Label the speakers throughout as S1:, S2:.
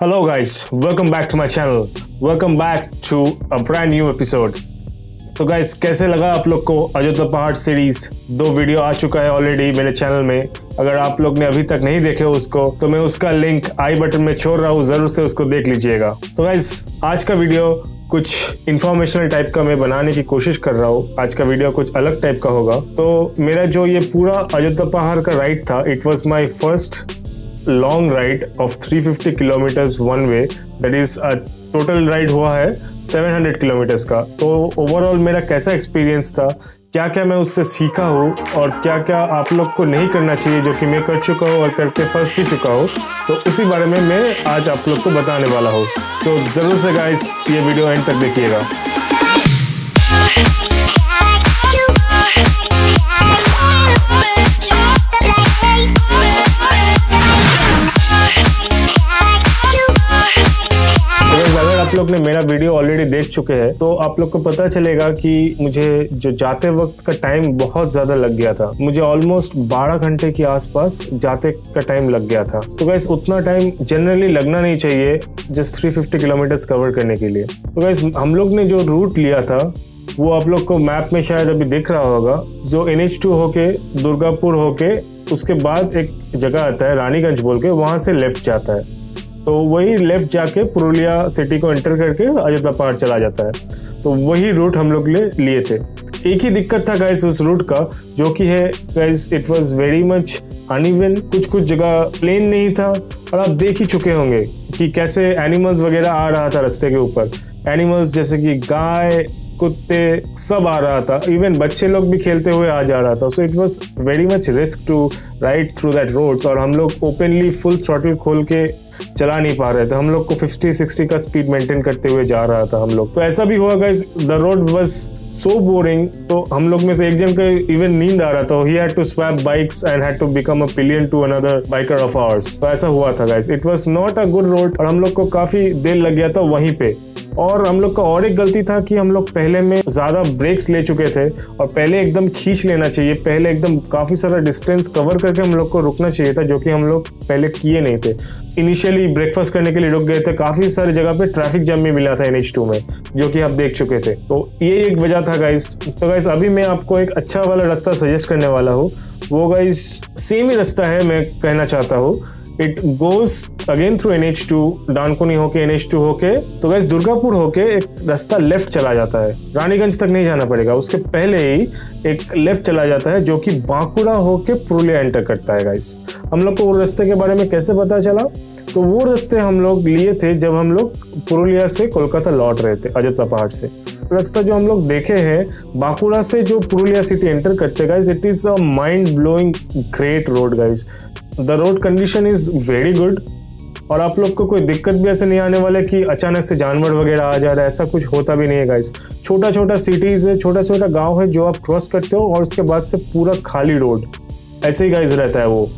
S1: Hello guys, welcome back to my channel. Welcome back to a brand new episode. तो guys कैसे लगा आप लोग को अयोध्या पहाड़ सीरीज? 2 वीडियो आ चुका है ऑलरेडी मेरे चैनल में। अगर आप लोग ने अभी तक नहीं देखे उसको तो मैं उसका लिंक आई बटन में छोड़ रहा हूँ, जरूर से उसको देख लीजिएगा। तो गाइस आज का वीडियो कुछ इंफॉर्मेशनल टाइप का मैं बनाने की कोशिश कर रहा हूँ। आज का वीडियो कुछ अलग टाइप का होगा। तो मेरा जो ये पूरा अयोध्या पहाड़ का राइड था, it was my first long ride of 350 kilometres one way. That is total ride हुआ है 700 किलोमीटर्स का। तो ओवरऑल मेरा कैसा एक्सपीरियंस था, क्या क्या मैं उससे सीखा हूँ और क्या क्या आप लोग को नहीं करना चाहिए जो कि मैं कर चुका हूँ और करके फंस भी चुका हूँ, तो उसी बारे में मैं आज आप लोग को बताने वाला हूँ। सो जरूर से गाइस ये वीडियो एंड तक देखिएगा। आप लोग ने मेरा वीडियो ऑलरेडी देख चुके हैं तो आप लोग को पता चलेगा कि मुझे जो जाते वक्त का टाइम बहुत ज़्यादा लग गया था। मुझे ऑलमोस्ट 12 घंटे के आसपास जाते का टाइम लग गया था। तो गाइस उतना टाइम जनरली लगना नहीं चाहिए जस्ट 350 किलोमीटर्स कवर करने के लिए। तो गाइस हम लोग ने जो रूट लिया था वो आप लोग को मैप में शायद अभी दिख रहा होगा, जो NH2 होके दुर्गापुर होके उसके बाद एक जगह आता है रानीगंज बोल के, वहाँ से लेफ्ट जाता है। तो वही लेफ्ट जाके पुरुलिया सिटी को एंटर करके अयोध्या पहाड़ चला जाता है। तो वही रूट हम लोग लिए थे। एक ही दिक्कत था गाइस उस रूट का, जो कि है guys it was very much uneven. कुछ जगह प्लेन नहीं था और आप देख ही चुके होंगे कि कैसे एनिमल्स वगैरह आ रहा था रास्ते के ऊपर। एनिमल्स जैसे कि गाय, कुत्ते सब आ रहा था, इवन बच्चे लोग भी खेलते हुए आ जा रहा था। So it was very much risk to ride through that roads. और हम लोग ओपनली फुल थ्रॉटल खोल के चला नहीं पा रहे थे। हम लोग को 50-60 का स्पीड मेंटेन करते हुए जा रहा था हम लोग। तो ऐसा भी हुआ guys, the road was so boring. तो हम लोग में से एक जन का इवन नींद आ रहा था। He had to swap bikes and had to become a pillion to another biker of ours. तो ऐसा हुआ था guys. It was not a good road और हम लोग को काफी देर लग गया था वहीं पे। और हम लोग का और एक गलती था कि हम लोग पहले में ज्यादा ब्रेक्स ले चुके थे और पहले एकदम खींच लेना चाहिए। पहले एकदम काफी सारा डिस्टेंस कवर करके हम लोग को रुकना चाहिए था, जो कि हम लोग पहले किए नहीं थे। इनिशियली ब्रेकफास्ट करने के लिए रुक गए थे। काफी सारी जगह पे ट्रैफिक जैम भी मिला था NH2 में, जो कि आप देख चुके थे। तो ये एक वजह था गाइस। तो गाइस अभी मैं आपको एक अच्छा वाला रास्ता सजेस्ट करने वाला हूँ। वो गाइस सेम ही रास्ता है, मैं कहना चाहता हूँ। It goes again through NH2, Dankuni होके NH2 होके तो गाइस दुर्गापुर होके एक रास्ता लेफ्ट चला जाता है। रानीगंज तक नहीं जाना पड़ेगा, उसके पहले ही एक लेफ्ट चला जाता है जो कि बांकुड़ा होके पुरुलिया एंटर करता है गाइस। हम लोग को वो रास्ते के बारे में कैसे पता चला? तो वो रास्ते हम लोग लिए थे जब हम लोग पुरुलिया से कोलकाता लौट रहे थे अयोध्या पहाड़ से। रास्ता जो हम लोग देखे हैं बांकुड़ा से जो पुरुलिया सिटी एंटर करते guys, it is a mind blowing great road guys. The road condition is very good और आप लोग को कोई दिक्कत भी ऐसे नहीं आने वाले कि अचानक से जानवर वगैरह आ जा रहा है। ऐसा कुछ होता भी नहीं है गाइस। छोटा छोटा सिटीज है, छोटा छोटा गांव है जो आप क्रॉस करते हो और उसके बाद से पूरा खाली रोड ऐसे ही गाइस रहता है वो।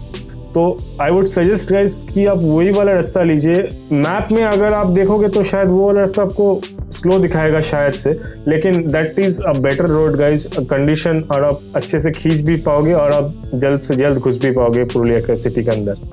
S1: तो आई वुड सजेस्ट गाइस कि आप वही वाला रास्ता लीजिए। मैप में अगर आप देखोगे तो शायद वो वाला रास्ता आपको स्लो दिखाएगा शायद से, लेकिन that is a better road guys condition. और आप अच्छे से खींच भी पाओगे और आप जल्द से जल्द घुस भी पाओगे पुरुलिया के सिटी के अंदर।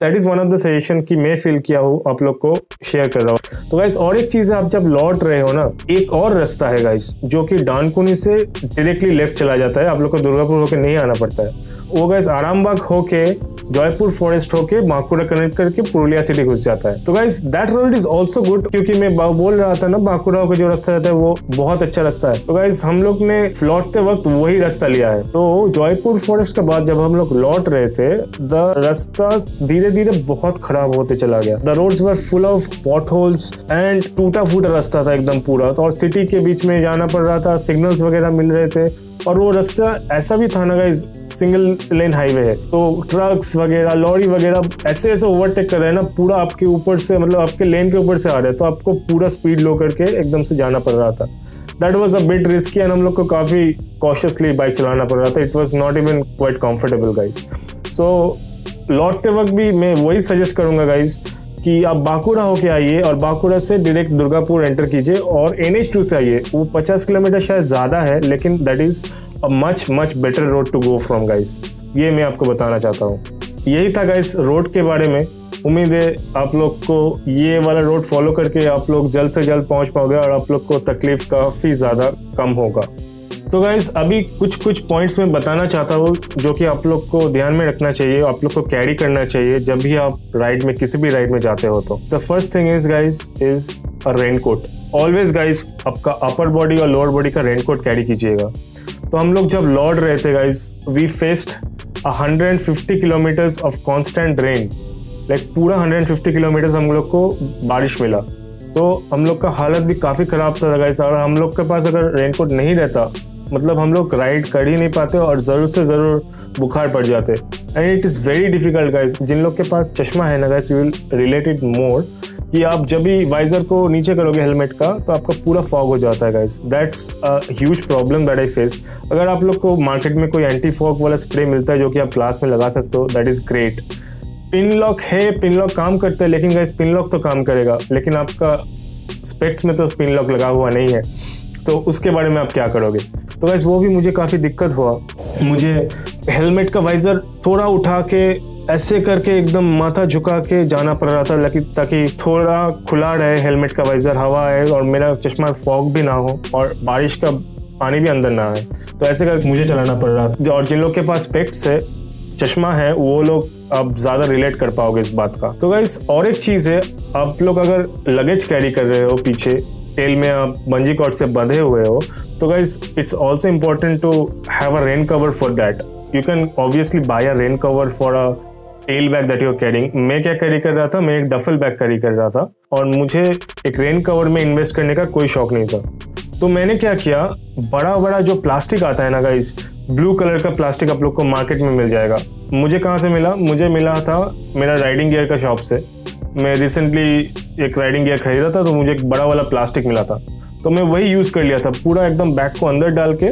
S1: That is one of the suggestion कि मैं फील किया हूँ, आप लोग को शेयर कर रहा हूँ। तो गाइस और एक चीज है, आप जब लौट रहे हो ना, एक और रास्ता है गाइस जो कि डानकुनी से डायरेक्टली लेफ्ट चला जाता है। आप लोग को दुर्गापुर होके नहीं आना पड़ता है। वो गाइस आरामबाग होके जयपुर फॉरेस्ट होके बांकुड़ा कनेक्ट करके पुरुलिया सिटी घुस जाता है। तो guys that road is also good, क्योंकि मैं बोल रहा था ना बांकुड़ा होकर जो रास्ता रहता है वो बहुत अच्छा रास्ता है। तो गाइस हम लोग ने लौटते वक्त वही रास्ता लिया है। तो जयपुर फॉरेस्ट के बाद जब हम लोग लौट रहे थे, द रास्ता धीरे धीरे धीरे बहुत खराब होते चला गया। The roads were full of pothole and टूटा फूटा रास्ता था एकदम पूरा, तो और सिटी के बीच में जाना पड़ रहा था, सिग्नल्स वगैरह मिल रहे थे, और वो रास्ता ऐसा भी था ना गाइस, सिंगल लेन हाईवे है, तो ट्रक्स वगैरह लॉरी वगैरह ऐसे ऐसे ओवरटेक कर रहे हैं ना, पूरा आपके ऊपर से, मतलब आपके लेन के ऊपर से आ रहे हैं, तो आपको पूरा स्पीड लो करके एकदम से जाना पड़ रहा था। That was a bit risky and हम लोग को काफ़ी कॉशियसली बाइक चलाना पड़ रहा था। It was not even quite comfortable guys. So लौटते वक्त भी मैं वही सजेस्ट करूंगा गाइस कि आप बांकुड़ा होके आइए और बांकुड़ा से डायरेक्ट दुर्गापुर एंटर कीजिए और NH2 से आइए। वो 50 किलोमीटर शायद ज़्यादा है, लेकिन that is a much better road to go from guys. ये मैं आपको बताना चाहता हूँ। यही था गाइस रोड के बारे में। उम्मीद है आप लोग को ये वाला रोड फॉलो करके आप लोग जल्द से जल्द पहुँच पाओगे और आप लोग को तकलीफ काफ़ी ज़्यादा कम होगा। तो गाइस अभी कुछ पॉइंट्स में बताना चाहता हूँ जो कि आप लोग को ध्यान में रखना चाहिए, आप लोग को कैरी करना चाहिए जब भी आप राइड में किसी भी राइड में जाते हो। तो the first thing is guys is a raincoat. Always guys आपका अपर बॉडी और लोअर बॉडी का रेनकोट कैरी कीजिएगा। तो हम लोग जब लौट रहे थे guys, we faced 150 kilometres of constant rain. Like पूरा 150 किलोमीटर्स हम लोग को बारिश मिला, तो हम लोग का हालत भी काफ़ी ख़राब था गाइस। और हम लोग के पास अगर रेनकोट नहीं रहता, मतलब हम लोग राइड कर ही नहीं पाते और ज़रूर से ज़रूर बुखार पड़ जाते। And it is very difficult guys. जिन लोग के पास चश्मा है ना guys, you will relate it more कि आप जब भी वाइजर को नीचे करोगे हेलमेट का, तो आपका पूरा फॉग हो जाता है guys. That's a huge problem that I face. अगर आप लोग को मार्केट में कोई एंटी फॉग वाला स्प्रे मिलता है जो कि आप ग्लास में लगा सकते हो, that is great. Pin lock है, पिन लॉक काम करते हैं, लेकिन गाइस पिन लॉक तो काम करेगा, लेकिन आपका स्पेक्स में तो पिन लॉक लगा हुआ नहीं है, तो उसके बारे में आप क्या करोगे। तो गाइस वो भी मुझे काफ़ी दिक्कत हुआ। मुझे हेलमेट का वाइजर थोड़ा उठा के ऐसे करके एकदम माथा झुका के जाना पड़ रहा था, ताकि थोड़ा खुला रहे हेलमेट का वाइजर, हवा आए और मेरा चश्मा फॉग भी ना हो और बारिश का पानी भी अंदर ना आए। तो ऐसे करके मुझे चलाना पड़ रहा था। और जिन लोग के पास स्पेक्स है, चश्मा है, वो लोग आप ज़्यादा रिलेट कर पाओगे इस बात का। तो गाइस और एक चीज़ है, आप लोग अगर लगेज कैरी कर रहे हो, पीछे टेल में आप बंजी कॉर्ड से बंधे हुए हो, तो guys it's also important to have a rain cover for that. You can obviously buy a rain cover for a tail bag that you are carrying. मैं क्या कैरी कर रहा था, मैं एक डफल बैग कैरी कर रहा था और मुझे एक रेन कवर में इन्वेस्ट करने का कोई शौक नहीं था। तो मैंने क्या किया, बड़ा जो प्लास्टिक आता है ना गाइस, ब्लू कलर का प्लास्टिक आप लोग को मार्केट में मिल जाएगा। मुझे कहाँ से मिला, मुझे मिला था मेरा राइडिंग गियर का शॉप से। मैं रिसेंटली एक राइडिंग गियर खरीदा था, तो मुझे एक बड़ा वाला प्लास्टिक मिला था, तो मैं वही यूज़ कर लिया था। पूरा एकदम बैग को अंदर डाल के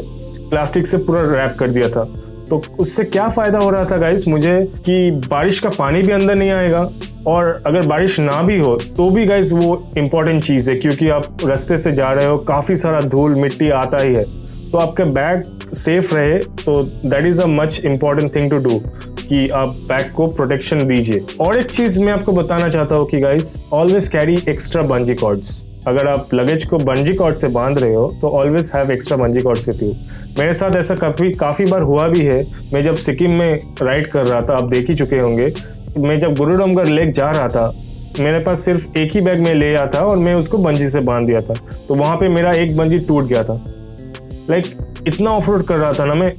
S1: प्लास्टिक से पूरा रैप कर दिया था। तो उससे क्या फ़ायदा हो रहा था गाइस मुझे, कि बारिश का पानी भी अंदर नहीं आएगा, और अगर बारिश ना भी हो तो भी गाइस वो इम्पॉर्टेंट चीज़ है, क्योंकि आप रास्ते से जा रहे हो, काफ़ी सारा धूल मिट्टी आता ही है, तो आपका बैग सेफ रहे। तो that is a much important thing to do कि आप बैग को प्रोटेक्शन दीजिए। और एक चीज़ मैं आपको बताना चाहता हूँ कि guys always carry extra bungee cords. अगर आप लगेज को बंजी कॉर्ड से बांध रहे हो, तो always have extra bungee cords with you. मेरे साथ ऐसा काफ़ी बार हुआ भी है। मैं जब सिक्किम में राइड कर रहा था, आप देख ही चुके होंगे, मैं जब गुरु डोंगर लेक जा रहा था, मेरे पास सिर्फ एक ही बैग में ले आया था और मैं उसको बंजी से बांध दिया था। तो वहाँ पे मेरा एक बंजी टूट गया था। लाइक इतना ऑफ रोड कर रहा था ना मैं,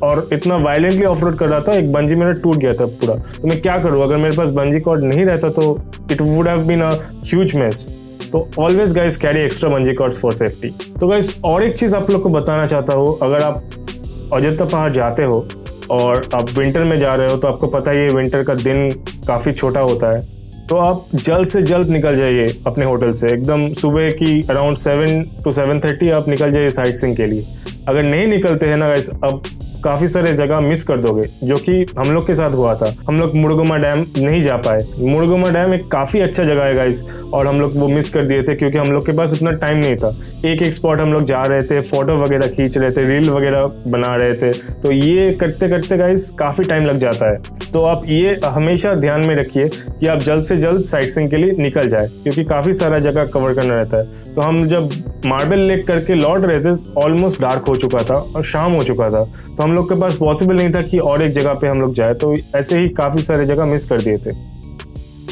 S1: और इतना वायलेंटली ऑफ रोड कर रहा था, एक बंजी मेरा टूट गया था पूरा। तो मैं क्या करूँ, अगर मेरे पास बंजी कॉर्ड नहीं रहता तो it would have been a huge mess. तो always guys carry extra bungee cords for safety. तो गाइस और एक चीज़ आप लोग को बताना चाहता हूँ, अगर आप अयोध्या पहाड़ जाते हो और आप विंटर में जा रहे हो, तो आपको पता ही है विंटर का दिन काफ़ी छोटा होता है, तो आप जल्द से जल्द निकल जाइए अपने होटल से। एकदम सुबह की अराउंड 7 to 7:30 आप निकल जाइए साइट सीइंग के लिए। अगर नहीं निकलते हैं ना गाइस, अब काफ़ी सारे जगह मिस कर दोगे, जो कि हम लोग के साथ हुआ था। हम लोग मुर्गुमा डैम नहीं जा पाए। मुर्गुमा डैम एक काफ़ी अच्छा जगह है गाइस, और हम लोग वो मिस कर दिए थे क्योंकि हम लोग के पास उतना टाइम नहीं था। एक स्पॉट हम लोग जा रहे थे, फोटो वगैरह खींच रहे थे, रील वगैरह बना रहे थे, तो ये करते करते गाइस काफ़ी टाइम लग जाता है। तो आप ये हमेशा ध्यान में रखिए कि आप जल्द से जल्द साइट सीइंग के लिए निकल जाए, क्योंकि काफ़ी सारा जगह कवर करना रहता है। तो हम जब मार्बल लेक करके लौट रहे थे, ऑलमोस्ट डार्क हो चुका था और शाम हो चुका था, तो हम लोग के पास पॉसिबल नहीं था कि और एक जगह पे हम लोग जाए, तो ऐसे ही काफ़ी सारे जगह मिस कर दिए थे।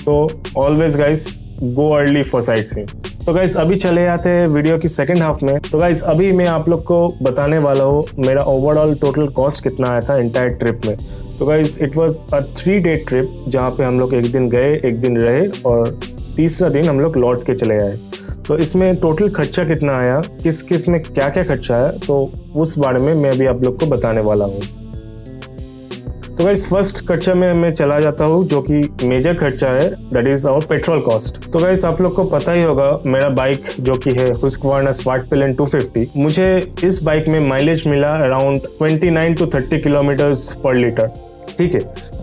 S1: तो always guys go early for sight seeing. तो गाइस अभी चले आते हैं वीडियो की सेकंड हाफ में। तो गाइस अभी मैं आप लोग को बताने वाला हूँ मेरा ओवरऑल टोटल कॉस्ट कितना आया था एंटायर ट्रिप में। तो guys it was a 3-day trip जहाँ पे हम लोग एक दिन गए, एक दिन रहे और तीसरा दिन हम लोग लौट के चले आए। तो इसमें टोटल खर्चा कितना आया, किस किस में क्या क्या खर्चा है, तो उस बारे में मैं अभी आप लोग को बताने वाला हूँ। तो गाइस फर्स्ट खर्चा में मैं चला जाता हूँ जो कि मेजर खर्चा है, that is our petrol cost. तो गाइस आप लोग को पता ही होगा मेरा बाइक जो कि है Husqvarna Swartpillen 250, मुझे इस बाइक में माइलेज मिला अराउंड 29 to 30 किलोमीटर्स पर लीटर। ठीक है,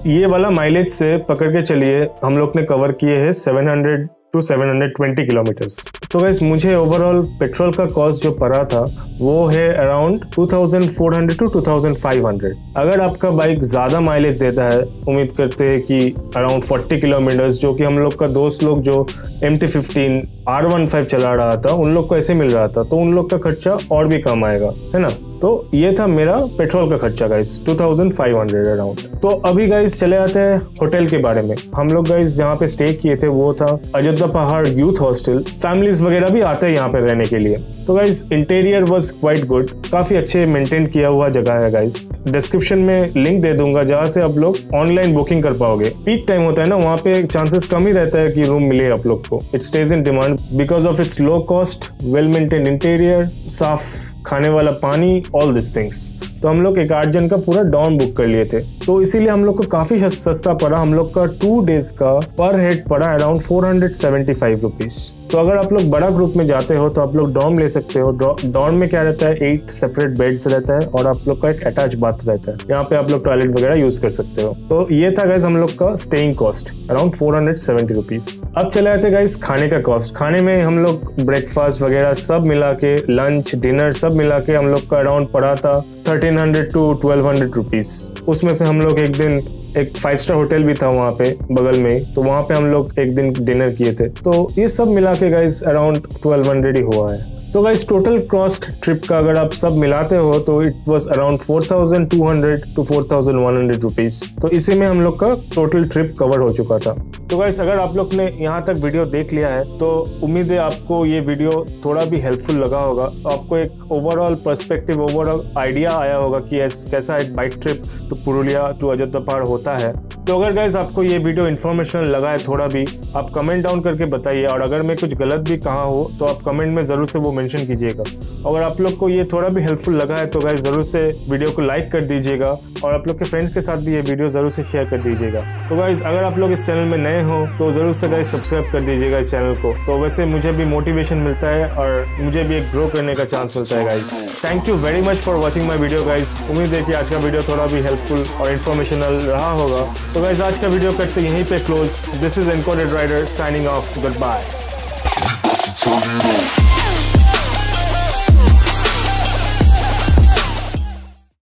S1: ये वाला माइलेज से पकड़ के चलिए हम लोग ने कवर किए हैं 700 to 720 किलोमीटर्स। तो गाइस मुझे ओवरऑल पेट्रोल का कॉस्ट जो पड़ा था वो है अराउंड 2400 to 2500। अगर आपका बाइक ज़्यादा माइलेज देता है, उम्मीद करते हैं कि अराउंड 40 किलोमीटर्स, जो कि हम लोग का दोस्त लोग जो MT-15 R15 चला रहा था उन लोग को ऐसे मिल रहा था, तो उन लोग का खर्चा और भी कम आएगा, है ना। तो ये था मेरा पेट्रोल का खर्चा गाइस 2500 अराउंड। तो अभी गाइस चले आते हैं होटल के बारे में। हम लोग गाइस जहाँ पे स्टे किए थे वो था अयोध्या पहाड़ यूथ हॉस्टल। फैमिलीज वगैरह भी आते हैं यहाँ पे रहने के लिए। तो guys interior was quite good, काफी अच्छे मेंटेन किया हुआ जगह है गाइस। डिस्क्रिप्शन में लिंक दे दूंगा जहाँ से आप लोग ऑनलाइन बुकिंग कर पाओगे। पीक टाइम होता है ना, वहाँ पे चांसेस कम ही रहता है कि रूम मिले आप लोग को। It stage in demand because of its low cost, well maintain interior, साफ खाने वाला पानी, ऑल दिस थिंग्स। तो हम लोग एक 8 जन का पूरा डॉर्म बुक कर लिए थे, तो इसीलिए हम लोग को काफी सस्ता पड़ा। हम लोग का 2 डेज का पर हेड पड़ा अराउंड 475 रुपीज। तो अगर आप लोग बड़ा ग्रुप में जाते हो तो आप लोग डॉर्म ले सकते हो। डॉर्म में क्या रहता है, 8 सेपरेट बेड्स रहता है और आप लोग का एक अटैच बाथ रहता है। यहाँ पे आप लोग टॉयलेट वगैरह यूज कर सकते हो। तो ये था गाइस हम लोग का स्टेइंग कॉस्ट अराउंड 470 रुपीज। अब चले आते गाइस खाने का कॉस्ट। खाने में हम लोग ब्रेकफास्ट वगैरह सब मिला के, लंच डिनर सब मिला के हम लोग का अराउंड पड़ा था 1300 to 1200 रुपीज। उसमें से हम लोग एक दिन एक 5 स्टार होटल भी था वहाँ पे बगल में, तो वहाँ पे हम लोग एक दिन डिनर किए थे। तो ये सब मिला के गाइस अराउंड 1200 ही हुआ है। तो गाइस टोटल कॉस्ट ट्रिप का अगर आप सब मिलाते हो तो it was around 4200 to 4100 rupees. तो इसी में हम लोग का टोटल ट्रिप कवर हो चुका था। तो गाइस अगर आप लोग ने यहाँ तक वीडियो देख लिया है तो उम्मीद है आपको ये वीडियो थोड़ा भी हेल्पफुल लगा होगा। आपको एक ओवरऑल पर्सपेक्टिव, ओवरऑल आइडिया आया होगा कि कैसा एक bike trip to Purulia to Ayodhya Pahar होता है। तो अगर गाइस आपको ये वीडियो इन्फॉर्मेशनल लगा है थोड़ा भी, आप कमेंट डाउन करके बताइए। और अगर मैं कुछ गलत भी कहा हो तो आप कमेंट में जरूर से वो मेंशन कीजिएगा। अगर आप लोग को ये थोड़ा भी हेल्पफुल लगा है तो गाइस जरूर से वीडियो को लाइक कर दीजिएगा और आप लोग के फ्रेंड्स के साथ भी ये वीडियो जरूर से शेयर कर दीजिएगा। तो गाइस अगर आप लोग इस चैनल में नए हो तो जरूर से गाइस सब्सक्राइब कर दीजिएगा इस चैनल को। तो वैसे मुझे भी मोटिवेशन मिलता है और मुझे भी एक ग्रो करने का चांस मिलता है guys. Thank you very much for watching my video guys. उम्मीद है कि आज का वीडियो थोड़ा भी हेल्पफुल और इन्फॉर्मेशनल रहा होगा। तो गाइस आज का वीडियो करते यहीं पे close. This is encoded rider signing off. Good bye.